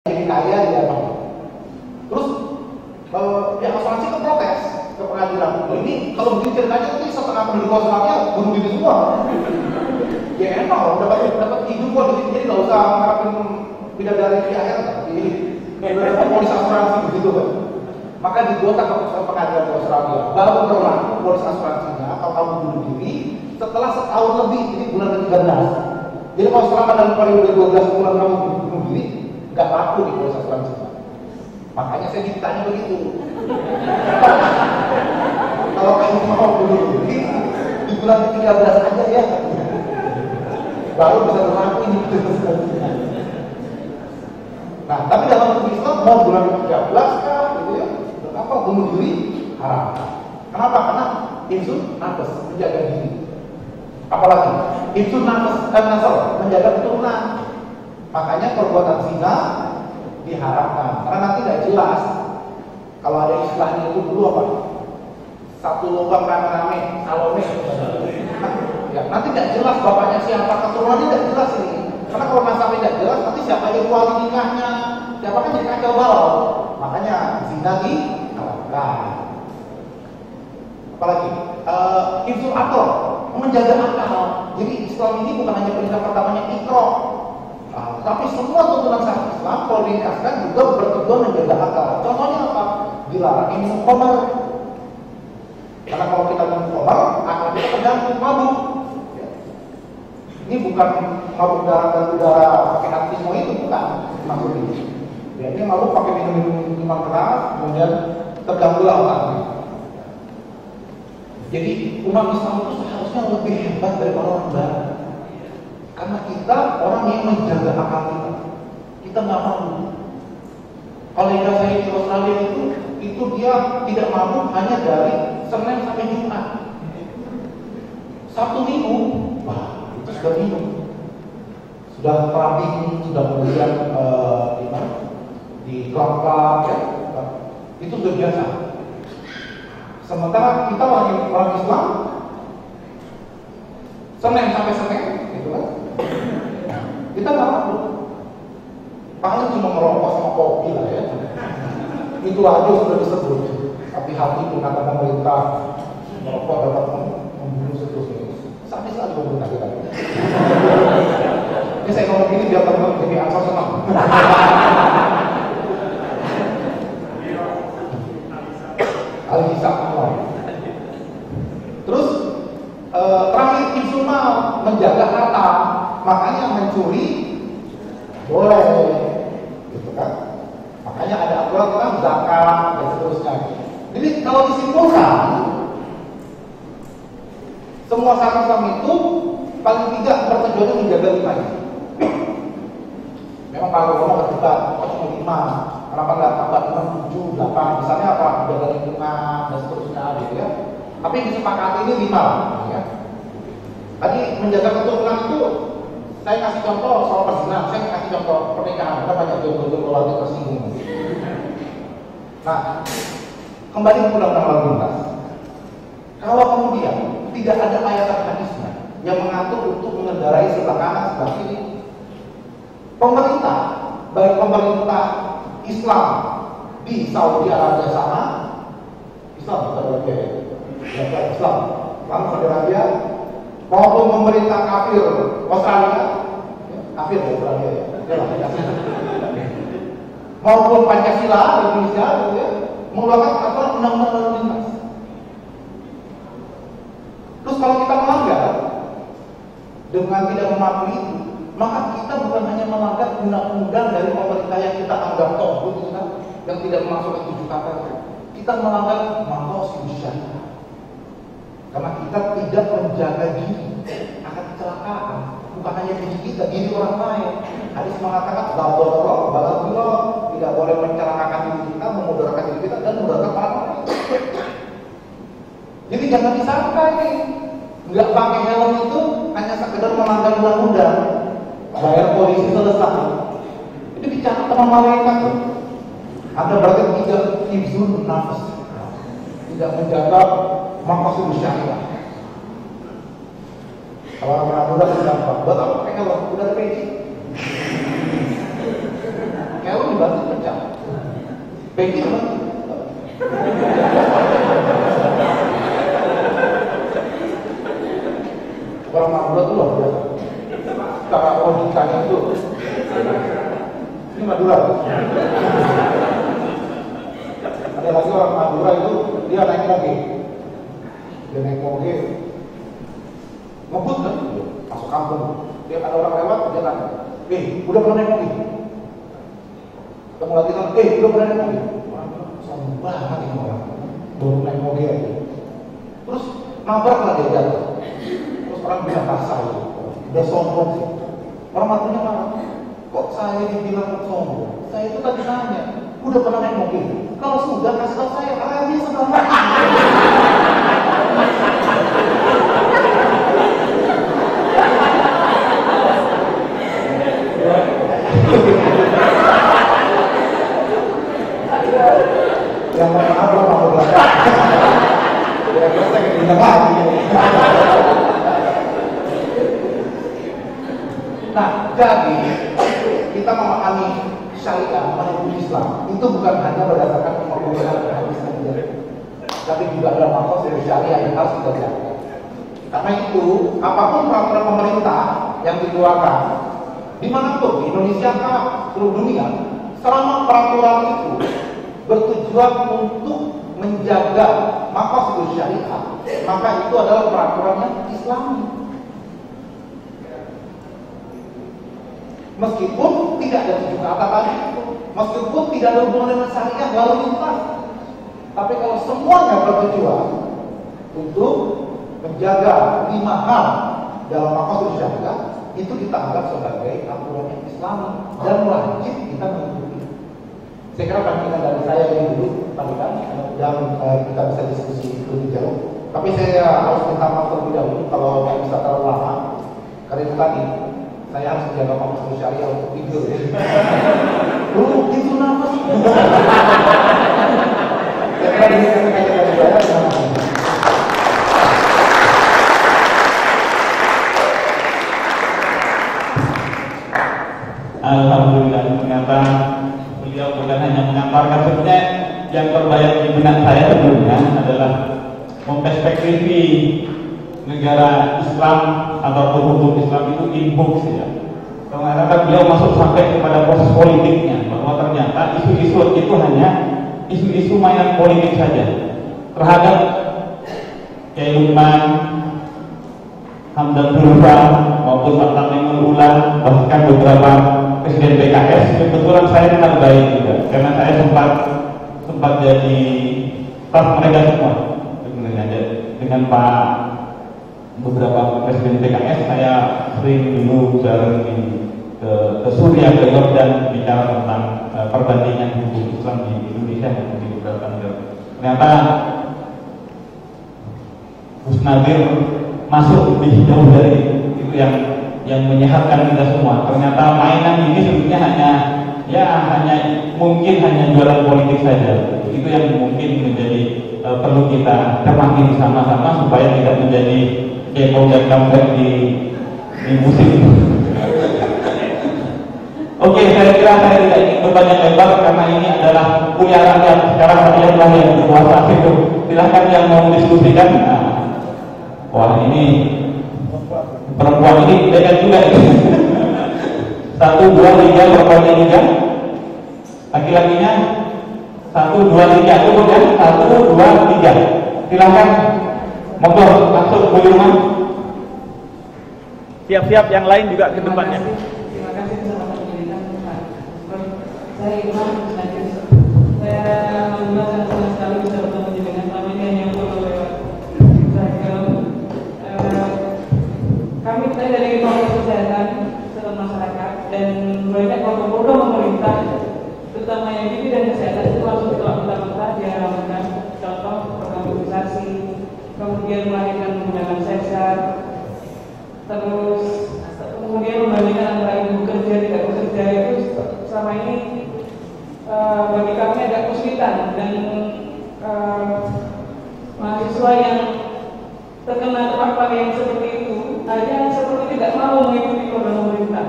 jadi kaya dia mau. Terus pihak asuransi itu protes ke pengadilan. Ini kalau begini ceritanya nanti setengah penduduk Australia bunuh diri semua. Ya enak, dapat hidup kok jadi nggak usah ngarapin bidadari di akhir di polis asuransi begitu kan. Maka digotak ke pengadilan di Australia. Baru berlaku polis asuransinya kalau kamu bunuh diri setelah setahun lebih, jadi bulan ke-13. Jadi kalau selama dalam periode 12 bulan kamu bunuh diri, nggak laku di polis asuransi. Makanya saya ditanya begitu. Kalau kamu mau bunuh diri di bulan ke-13 aja ya, baru bisa berlaku ini. Nah, tapi dalam hukum Islam mau bulan ke-13 kah, gitu ya, apa bunuh diri haram. Kenapa? Karena insun nafas menjaga diri. Apalagi insun nafas nasal menjaga keturunan. Makanya perbuatan zina diharamkan. Karena nanti tidak jelas. Kalau ada istilahnya itu dulu apa? Satu lubang rame-rame, Salome. Ya, nanti tidak jelas bapaknya siapa, keturunannya tidak jelas ini. Karena kalau nasabnya tidak jelas, nanti siapa yang wali nikahnya, siapa kan jadi kacau balau. Makanya zina diharamkan. Apalagi hifdzul aql, menjaga akal. Jadi Islam ini bukan hanya perintah pertamanya ikro, tapi semua tuntunan syariat Islam kalau diringkaskan juga bertujuan menjaga akal. Contohnya apa? Dilarang minum khamar. Karena kalau kita minum khamar, akal kita terganggu, mabuk. Ini bukan mabuk darah dan udara pakai antismo itu, bukan maksudnya. Ya, ini mabuk pakai minum minuman keras, kemudian terganggulah otaknya. Jadi umat Islam itu seharusnya lebih hebat daripada orang barat. Karena kita orang yang menjaga akal kita. Kita nggak mampu. Kolega saya di Australia itu dia tidak mampu hanya dari Senin sampai Jumat. Sabtu Minggu, wah itu sudah minum, sudah terapi, sudah kemudian di klub ya, itu sudah biasa. Sementara kita orang Islam Senin sampai Senin, gitu kan? Kita nggak mampu. Paling cuma merokok sama kopi lah ya. Itu aja sudah disebut. Hati-hati kata pemerintah merokok dapat membunuh seterusnya. Sampai sekali pemerintah kita. Ini saya ngomong ini biar teman-teman jadi ansor senang. Al-Hisab Allah. Terus terakhir hifdzul mal, menjaga harta. Makanya mencuri boleh, gitu kan? Makanya ada aturan tentang zakat dan seterusnya. Jadi kalau disimpulkan, semua syariat Islam itu paling tidak bertujuan menjaga 5 ini. Memang kalau ngomong berdebat, cuma 5. Kenapa nggak tambah 6, 7, 8? Misalnya apa? Menjaga lingkungan dan seterusnya, gitu ya. Tapi disepakati ini 5 lah, ya. Tadi menjaga keturunan itu, saya kasih contoh soal perzinahan, saya kasih contoh pernikahan. Ada banyak jodoh-jodoh keluarga tersinggung. Nah, kembali ke undang-undang lalu lintas. Kalau kemudian tidak ada ayat atau hadisnya yang mengatur untuk mengendarai sebelah kanan, sebelah kiri, pemerintah, baik pemerintah Islam di Saudi Arabia sana, Islam bukan Arabia, ya, Islam, lalu Saudi Arabia, maupun pemerintah kafir Australia, kafir Australia ya, maupun Pancasila Indonesia, gitu ya, mengeluarkan aturan undang-undang lalu lintas. Terus kalau kita melanggar dengan tidak mematuhi itu, maka kita bukan hanya melanggar undang-undang dari pemerintah yang kita anggap togut, yang tidak memasukkan 7 kata, kita melanggar makosid syariah. Karena kita tidak menjaga diri akan kecelakaan, bukan hanya diri kita, diri orang lain. Hadis mengatakan la darara tidak boleh mencelakakan diri kita, memudaratkan diri kita dan memudaratkan orang lain. Jadi jangan disangka ini nggak pakai helm itu hanya sekedar melanggar undang-undang, bayar polisi selesai. Itu bicara teman malaikat tuh. Anda berarti tidak hifdzun nafas, tidak menjaga maqasid syariah. Kalau anak muda sudah buat apa? Kalau udah ada peci, kalau Peggy teman. Orang Madura tuh luar biasa. Cara logikanya itu. Ini Madura. Ada lagi orang Madura itu dia naik moge. Dia naik moge, ngebut kan? Masuk kampung. Dia ada orang lewat, dia tanya, udah pernah naik moge? Ketemu lagi kan, udah pernah naik moge? Sombong banget ini orang. Baru naik moge aja. Terus nabrak lah dia jatuh. Terus orang bilang kasar itu. Udah sombong sih. Orang Maduranya marah. Kok saya dibilang sombong? Saya itu tadi nanya, udah pernah naik moge? Kalau sudah kasih tahu saya, arahnya sebelah mana? Yang maaf lo mau belakang. Kira-kira saya ketinggalan lagi. Nah, jadi kita memahami syariah, memahami Islam itu bukan hanya berdasarkan pengorbanan hadis saja, tapi juga ada makna dari syariah yang harus kita jaga. Karena itu, apapun peraturan pemerintah yang dikeluarkan dimanapun di Indonesia kah, seluruh dunia, selama peraturan itu bertujuan untuk menjaga maqasid syariah, maka itu adalah peraturan yang Islami. Meskipun tidak ada tujuh kata tadi itu, meskipun tidak ada hubungan dengan syariah lalu lintas, tapi kalau semuanya bertujuan untuk menjaga 5 hal dalam maqasid syariah, itu kita anggap sebagai aturan yang Islami dan wajib kita mengikuti. Saya kira pandangan dari saya ini dulu, tadi kan, dan kita bisa diskusi lebih jauh. Tapi saya harus minta maaf terlebih dahulu kalau nggak bisa terlalu lama, karena itu tadi saya harus menjaga maqasid syariah untuk tidur. Itu nafas. Saya kira ini yang kaitan dari saya. Alhamdulillah, ternyata beliau bukan hanya mengantarkan, sebenarnya yang terbayang di benak saya sebelumnya adalah memperspektifi negara Islam ataupun hukum Islam itu inbox ya. Ternyata beliau masuk sampai kepada proses politiknya, bahwa ternyata isu-isu itu hanya isu-isu mainan politik saja terhadap Kiai Lukman, Hamdan Zulfa maupun Pak Tamimul Ula, bahkan beberapa Presiden PKS. Kebetulan saya kenal baik juga karena saya sempat jadi staf mereka semua sebenarnya. Dengan Pak beberapa Presiden PKS saya sering dulu jalan ke Suriah, ke Yordan, bicara tentang perbandingan hukum Islam di Indonesia dan di beberapa negara. Ternyata Gus Nadir masuk lebih jauh dari itu yang menyehatkan kita semua. Ternyata mainan ini sebetulnya hanya mungkin hanya jualan politik saja. Itu yang mungkin menjadi perlu kita cermati bersama-sama supaya tidak menjadi K-pop dan comeback di musim. Oke, saya kira saya tidak ingin berbanyak lebar karena ini adalah punya rakyat. Sekarang rakyatlah yang berkuasa itu. Silahkan yang mau diskusikan. Nah, wah ini perempuan ini dekat juga ini. 1, 2, 3 perempuannya juga. Laki-lakinya 1, 2, 3 cukup ya. 1, 2, 3. Silahkan monggo langsung Bu Irman. Siap-siap yang lain juga ke depannya. Terima kasih selamat menjadikan Pak. Saya Irman, saya alhamdulillah senang sekali bisa bertemu dengan namanya yang lewat Instagram. Kami dari Fakultas Kesehatan Kesehatan Masyarakat dan banyak program-program pemerintah, terutama yang di bidang kesehatan itu langsung ditolak mentah-mentah diamankan. Contoh program imunisasi, kemudian melahirkan menggunakan sesar, terus kemudian membandingkan antara ibu kerja tidak bekerja itu selama ini bagi kami agak kesulitan dan mahasiswa yang terkena terpapar yang seperti itu hanya seperti tidak mau mengikuti program pemerintah.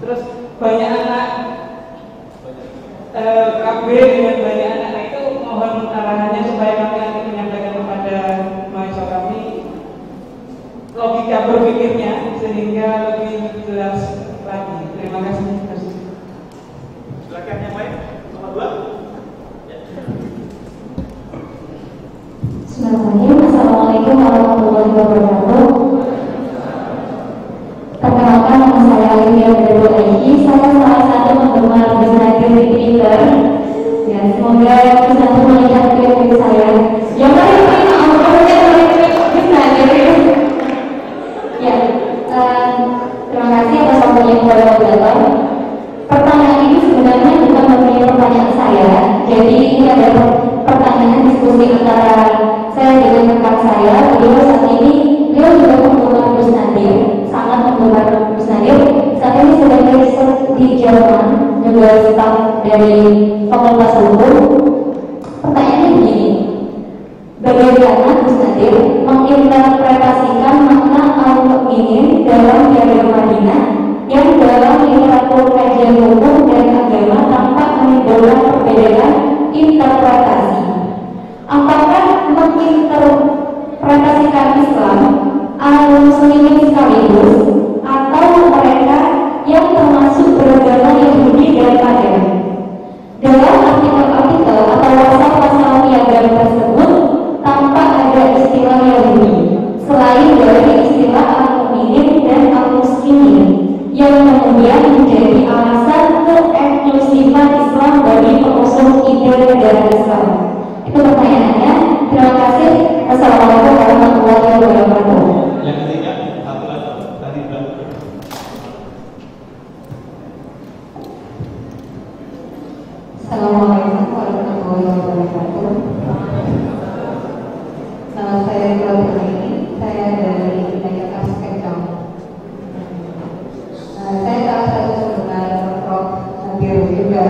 Terus banyak anak KB dengan banyak anak mohon arahannya supaya kami nanti menyampaikan kepada mahasiswa kami logika berpikirnya sehingga lebih jelas lagi. Terima kasih. Silakan yang lain, nomor 2. Assalamualaikum warahmatullahi wabarakatuh. Perkenalkan, nama saya Livia Berdoaiki. Saya salah satu penggemar Gus di Twitter. Ya, semoga Gus Nadir melihat tweet saya. Yang paling Gus Nadir. Ya, terima kasih atas waktunya kepada moderator. Pertanyaan ini sebenarnya bukan mengenai pertanyaan saya. Jadi ini adalah pertanyaan diskusi antara saya dengan rekan saya. Beliau saat ini, beliau juga penggemar Gus Nadir, sangat penggemar Gus Nadir. Saat ini sedang riset di Jerman, juga staf dari Fakultas Hukum. Pertanyaannya begini, bagaimana Gus Nadir menginterpretasikan makna al-mukminin dalam piagam Madinah yang dalam literatur kajian hukum dan agama tampak menimbulkan perbedaan interpretasi? Apakah menginterpretasikan Islam al-muslimin sekaligus atau mereka yang termasuk beragama Yahudi dan Pagan? Dalam artikel-artikel atau pasal-pasal piagam tersebut tampak ada istilah Yahudi selain dari istilah al-mukminin dan al-muslimin yang kemudian menjadi alasan keeksklusifan Islam bagi pengusung ide negara Islam. Itu pertanyaannya. Terima kasih. Wassalamualaikum warahmatullahi wabarakatuh. Yang ketiga, satu lagi tadi belakang. Assalamualaikum warahmatullahi wabarakatuh. Nama saya Claudine. Saya dari Wilayah Aspekam. Saya salah satu penggemar Prof. Nadir juga.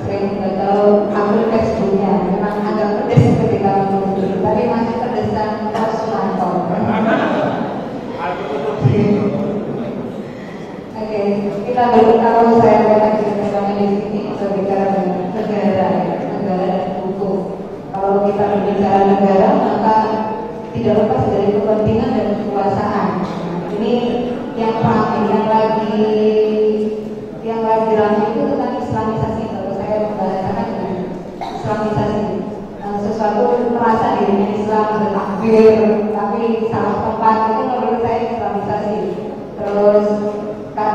Sering membaca akun Facebooknya. Memang agak pedes ketika menulis, tapi masih pedesan Prof. Sumanto. Oke, kita kalau saya katakan bersama di sini berbicara dengan negara dan hukum. Kalau kita berbicara negara, maka tidak lepas dari kepentingan dan kekuasaan. Ini yang lagi ramai itu tentang Islamisasi. Kalau saya membahasakan dengan Islamisasi, sesuatu merasa dirinya Islam bertakbir, tapi salah tempat, itu menurut saya Islamisasi. Terus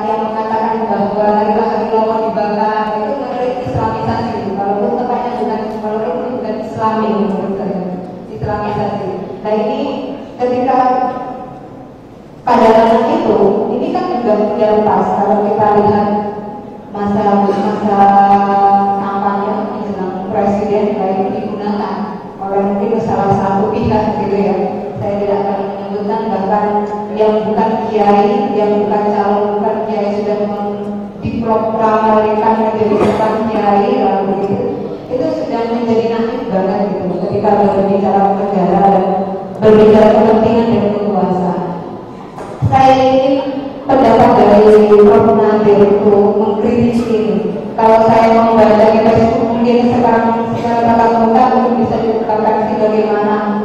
yang mengatakan bahwa marilah mau dibakar, itu menurut Islamisasi. Kalau tempatnya bukan Islami, menurut saya Islamisasi. Nah ini ketika pada zaman itu, ini kan juga tidak lepas kalau kita lihat masa kampanye menjelang presiden baik digunakan oleh mungkin salah satu pihak gitu ya. Saya tidak akan menyebutkan, bahkan yang bukan kiai, yang bukan calon bukan kiai sudah diproklamirkan menjadi bukan kiai lalu begitu. Itu sudah menjadi naif banget gitu ketika berbicara negara dan berbicara kepentingan dan kekuasaan. Saya ingin pendapat dari Prof. Nadir itu mengkritisi. Kalau saya membaca di Facebook mungkin sekarang secara tatap muka mungkin bisa diungkapkan bagaimana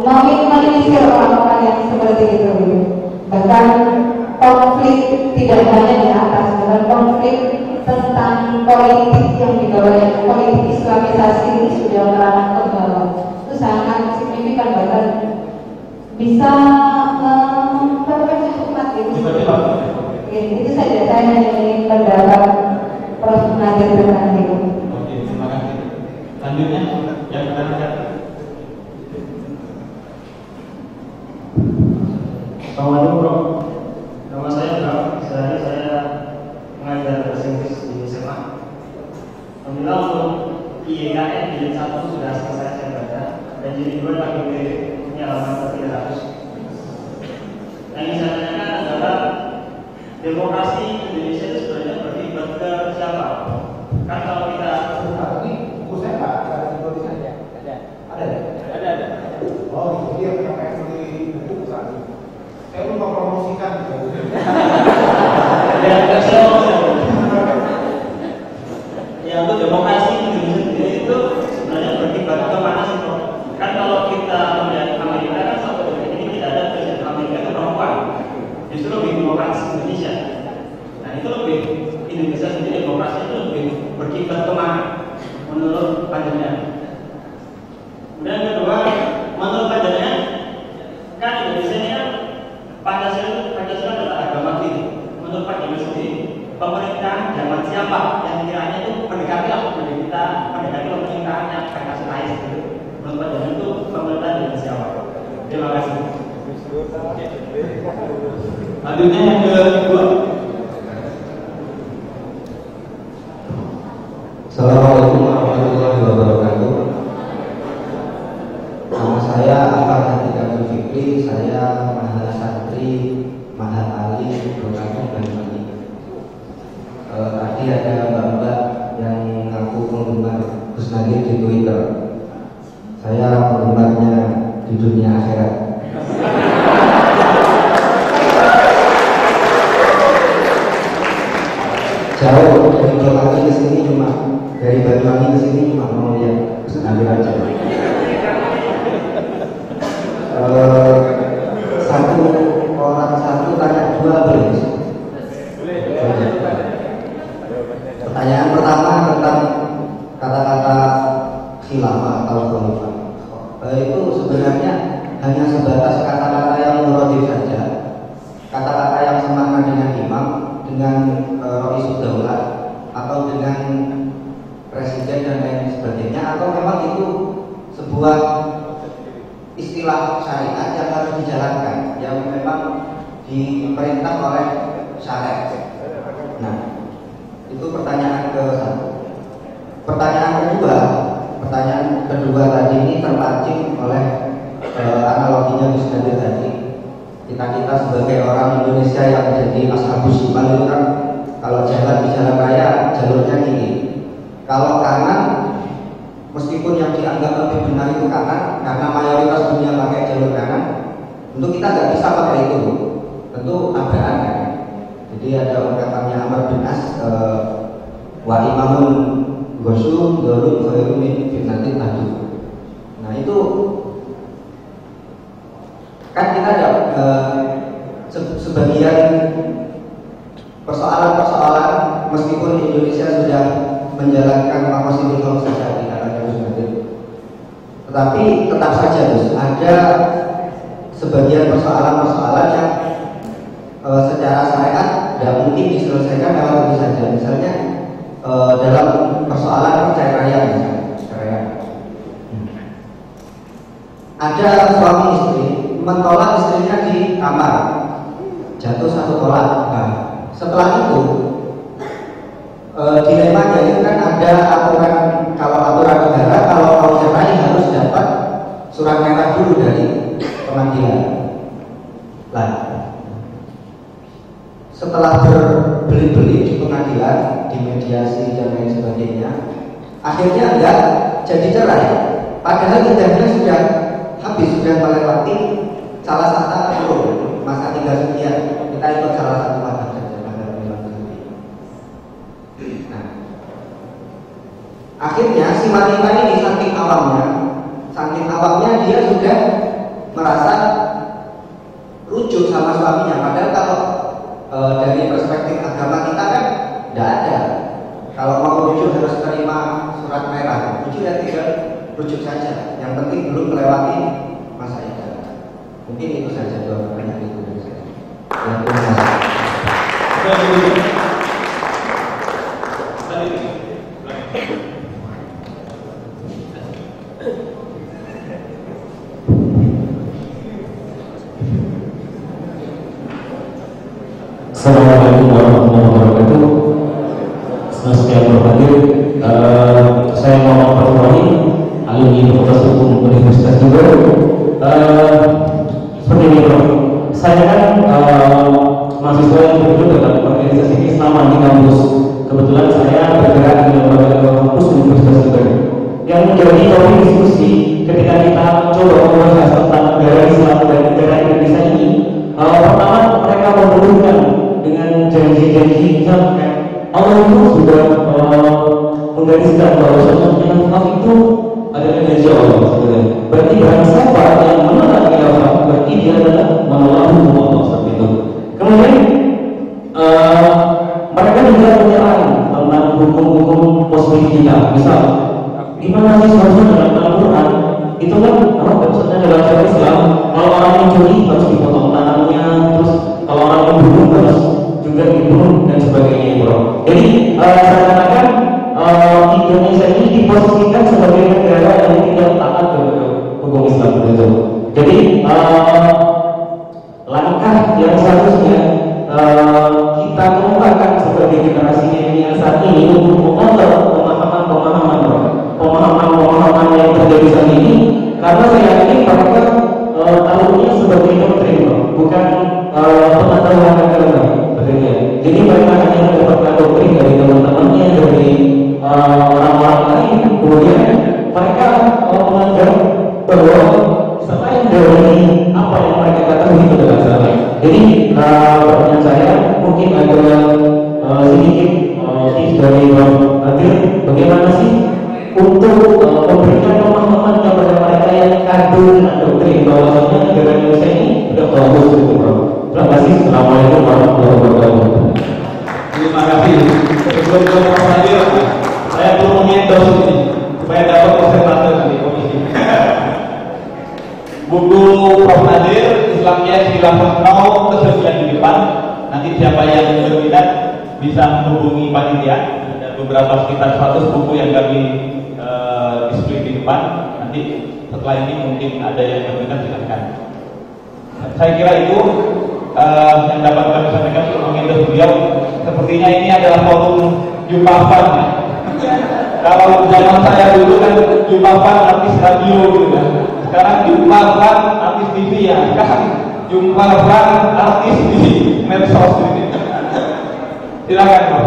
meminimalisir orang-orang yang seperti itu. Bahkan konflik tidak hanya di atas, bahkan konflik tentang politik yang dibawa politik Islamisasi ini sudah merambah ke bawah. Itu sangat signifikan, bahkan bisa memperpecah umat itu. Itu saja saya hanya ingin pendapat Prof. Nadir tentang itu. Oke, terima kasih. Selanjutnya yang terakhir. Assalamualaikum Bro. Nama saya Bro. Sehari saya mengajar bahasa Inggris di SMA. Alhamdulillah untuk IEKN jilid 1 sudah selesai saya baca, dan jilid 2 lagi ini halaman 300. Yang ingin saya tanyakan adalah demokrasi Indonesia itu sebenarnya beribadah ke siapa? Kan kalau kita ini buku saya Pak, ada di tulisannya. Ada. Oh, dia yang kayak beli buku saat ini. Saya lupa promosikan gitu. Ya, untuk demokrasi Indonesia itu akan kasih naik gitu. Menurut pandangan itu pemerintah dengan siapa? Terima kasih. Selanjutnya yang kedua. Assalamualaikum warahmatullahi wabarakatuh. Nama saya Akbar Hatikan Fikri, saya Maha Santri Maha Ali Berkati Banyuwangi. Tadi ada mbak-mbak yang ngaku penggemar Gus Nadir di Twitter. Saya penggemarnya di dunia akhirat. Jauh dari Jakarta ke sini cuma dari Banyuwangi ke sini cuma mau lihat Gus Nadir aja. Satu orang satu tanya dua boleh? Pertanyaan pertama tentang kata-kata khilafah atau khalifah. Itu sebenarnya hanya sebatas kata-kata yang muradif saja, kata-kata yang semakna dengan imam, dengan Raisud Daulah atau dengan presiden dan lain sebagainya, atau memang itu sebuah istilah syariat yang harus dijalankan, yang memang diperintah oleh syariat. Nah, itu pertanyaan ke satu. Pertanyaan kedua tadi ini terpancing oleh analoginya Gus Nadir tadi. Kita sebagai orang Indonesia yang menjadi ashabus shimal itu kan, kalau jalan di jalan raya jalurnya kiri, kalau kanan meskipun yang dianggap lebih benar itu kanan, karena mayoritas dunia pakai jalur kanan, tentu kita nggak bisa pakai itu, tentu tabrakan kan. Jadi ada ungkapannya Amr bin As, wa imamun gosum dorun khairun min fitnatin tadu. Nah itu kan kita ada sebagian persoalan-persoalan, meskipun Indonesia sudah menjalankan makosidul khomsah di dalam Gus Nadir, tetapi tetap saja ada sebagian persoalan-persoalan yang secara syariat tidak mungkin diselesaikan lewat itu saja. Misalnya dalam persoalan perceraian misalnya, ada suami istri mentolak istrinya di kamar, jatuh satu tolak. Nah, setelah itu dilemanya itu kan ada aturan, kalau aturan negara kalau mau cerai harus dapat surat merah dulu dari pengadilan. Nah, setelah berbelit-belit di pengadilan, di mediasi dan lain sebagainya, akhirnya enggak jadi cerai. Padahal idahnya sudah habis, sudah melewati salah satu tahun, masa tinggal sekian. Kita ikut salah satu mazhab saja, mazhab Imam Syafi'i. Nah, akhirnya si wanita ini saking awamnya dia sudah merasa rujuk sama suaminya. Padahal kalau dari perspektif agama kita kan tidak ada. Kalau mau rujuk harus terima surat merah. Rujuk ya tidak rujuk saja. Yang penting belum melewati masa idah. Mungkin itu saja jawabannya itu dari saya. Terima kasih. Assalamualaikum warahmatullahi wabarakatuh. Sekian berhadir. Saya Muhammad Ibrahim, alumni Fakultas Hukum Universitas juga. Seperti ini, Bro. Saya kan mahasiswa yang bergelut dalam organisasi keislaman di kampus. Kebetulan saya bergerak di lembaga kampus Universitas juga. Yang menjadi topik diskusi ketika kita mencoba membahas tentang negara Islam dan negara Indonesia ini, pertama mereka menurunkan dengan janji-janji misalnya Allah itu sudah menggariskan bahwa yang maaf itu adalah janji Allah sebenarnya. Berarti barang siapa yang menolak khilafah, berarti dia adalah menolak hukum Allah seperti itu. Kemudian mereka juga menyerang tentang hukum-hukum posibilitas. Misal, di mana sih seharusnya dalam Al-Quran itu kan maksudnya dalam syariat Islam, kalau orang yang mencuri harus dipotong tangannya, terus kalau orang yang membunuh harus juga dibunuh dan sebagainya, bro. Jadi saya katakan Indonesia ini diposisikan sebagai negara orang-orang lain, kemudian mereka menganggap bahwa selain dari apa yang mereka katakan itu adalah salah. Jadi pertanyaan saya mungkin ada sedikit tips dari Bang Adil, bagaimana sih untuk memberikan pemahaman kepada mereka yang kagum dengan doktrin bahwasanya negara Indonesia ini sudah bagus gitu Bang. Terima kasih. Assalamualaikum warahmatullahi wabarakatuh. Terima kasih. Sebelum ke Mas Adil, saya perlu mengendorse ini supaya dapat persentase nanti komisi. Buku Prof. Nadir, Islamiyah Khilafah Now tersedia di depan. Nanti siapa yang berminat bisa menghubungi panitia. Ada beberapa sekitar 100 buku yang kami display di depan. Nanti setelah ini mungkin ada yang berminat, silakan. Saya kira itu yang dapat kami sampaikan untuk mengendorse beliau. Sepertinya ini adalah forum jumpa fan. Kalau zaman saya dulu kan jumpa fan artis radio gitu kan. Sekarang jumpa fan artis TV ya. Sekarang jumpa fan artis di medsos ini. Silakan Pak.